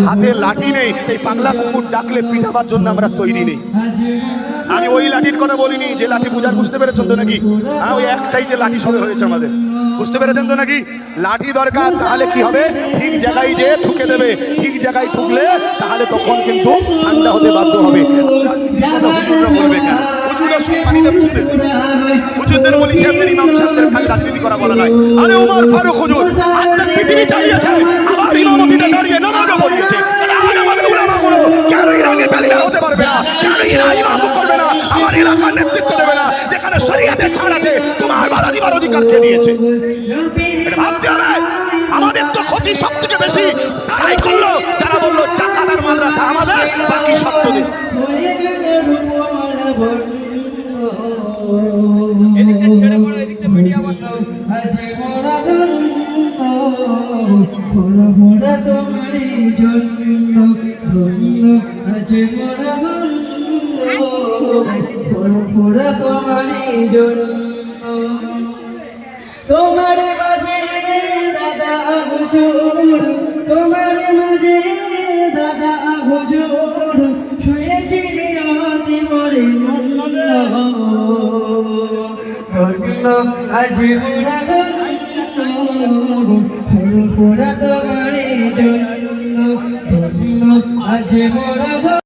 হাতে লাঠি নেই, এই পাগলা কুকুর ডাকলে পিটাবার জন্য আমরা তৈরি নেই। আমি ওই লাঠির কথা বলিনি যে লাঠি পূজার, বুঝতে পেরেছেন তো নাকি? হ্যাঁ, ওই একটাই যে লাঠি সবে হয়েছে আমাদের, বুঝতে পেরেছেন তো নাকি? লাঠি দরকার, তাহলে কি হবে? ঠিক জায়গায় যে ঠুকে দেবে, ঠিক জায়গায় ঠুকলে তাহলে তখন কিন্তু ঠান্ডা হতে বাধ্য হবে। বলবে কেন? হুজুরদের ওলি সাহেবদের, ইমাম সাহেবদের খালি রাজনীতি করা বলা নয়। আরে ওমর ফারুক হুজুর আজকে পৃথিবী চালিয়েছে, আবার ইমামতিতে দাঁড়িয়ে নামাজও পড়িয়েছে। আমাদের উলামাগুলো কেন ইরানের তালিবান হতে পারবে না? কেন ইরান ইমাম করবে না? আমার এলাকার নেতৃত্ব দেবে না? যেখানে শরীয়তের ছাড় আছে, তোমার বাধা দিবার অধিকার কে দিয়েছে? ভাবতে হবে। আমাদের তো ক্ষতি সব থেকে বেশি তারাই করলো যারা বললো জাকাত আর মাদ্রাসা আমাদের, বাকি সব তোদের। এদিকটা ছেড়ে পড়ো, এদিকটা মিডিয়া বন্ধ। আছে মোরা ধন্য মোরা তোমারই জন্য ধন্য, আছে মোরা ধন্য মোরা তোমারই জন্য। তোমার মাঝে দাদা হুজুর, তোমার মাঝে দাদা হুজুর শুয়েছি নিয়তি মরে ধন্য, আজ মোরা ধন্য তোমার জন্য ধন্য, আজ মোরা।